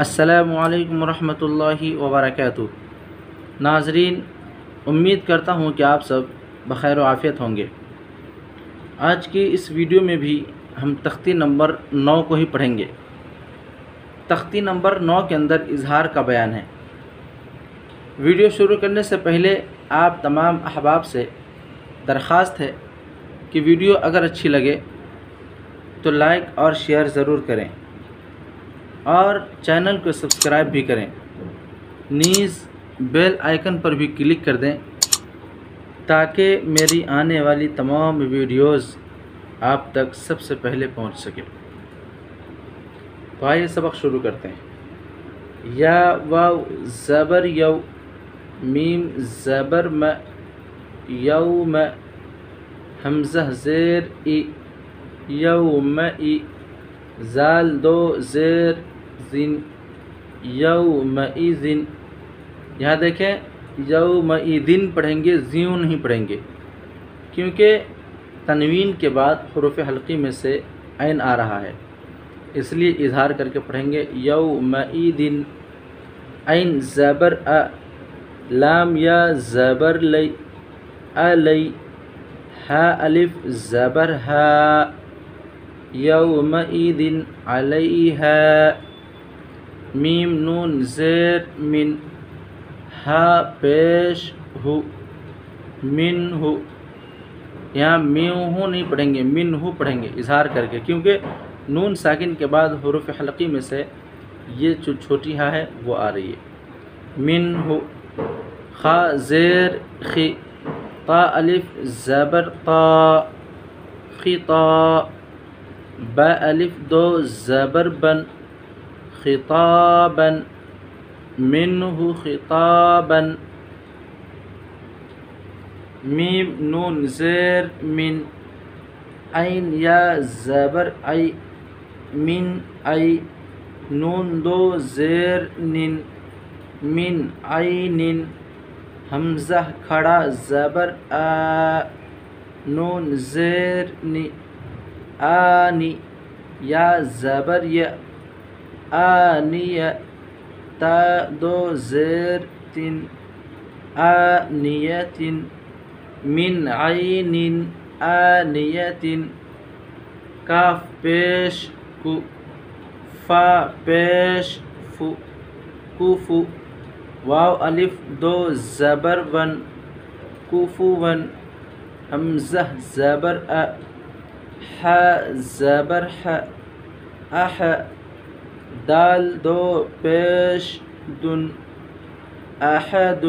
السلام علیکم ورحمۃ اللہ وبرکاتہ۔ ناظرین، امید کرتا ہوں کہ آپ سب بخیر و عافیت ہوں گے۔ آج کی اس ویڈیو میں بھی ہم تختی نمبر 9 کو ہی پڑھیں گے۔ تختی نمبر 9 کے اندر اظہار کا بیان ہے۔ ویڈیو شروع کرنے سے پہلے آپ تمام احباب سے درخواست ہے کہ ویڈیو اگر اچھی لگے تو لائک اور شیئر ضرور کریں اور چینل کو سبسکرائب بھی کریں، نیز بیل آئیکن پر بھی کلک کر دیں تاکہ میری آنے والی تمام ویڈیوز آپ تک سب سے پہلے پہنچ سکے۔ تو آئیے سبق شروع کرتے ہیں۔ یا واو زبر یو، میم زبر م، یوم، حمزہ زیر ای، یوم ای، زال دو زیر زن، یومئذن۔ یہاں دیکھیں یومئذن پڑھیں گے، زیوں نہیں پڑھیں گے، کیونکہ تنوین کے بعد حروف حلقی میں سے عین آ رہا ہے، اس لیے اظہار کر کے پڑھیں گے یومئذن۔ عین زبر ا، لام یا زبر لی، علی، ہا الف زبر ہا، یومئذن علیہا، میم نون زیر من، ہا پیش ہو، من ہو۔ یہاں میوہ نہیں پڑھیں گے، من ہو پڑھیں گے اظہار کر کے، کیونکہ نون ساکن کے بعد حروف حلقی میں سے یہ جو چھوٹی ہا ہے وہ آ رہی ہے، من ہو۔ خا زیر خی، تا الف زبر تا، خطا، با الف دو زبر بن، خطابا، منہ خطابا، میم نون زیر من، عین یا زبر ای، من ای، نون دو زیر نن، من عین، حمزہ کھڑا زبر آ، نون زیر نی، آنی، یا زبر یا، آنیہ، تا دو زیر تن، آنیۃ، من عین آنیۃ، کاف پیش کو، فا پیش فو، کوفو، واو الف دو زبر ون، کوفون، حمزہ زبر ا، ح زبر ح، اح، دال دو پیش دن، احد،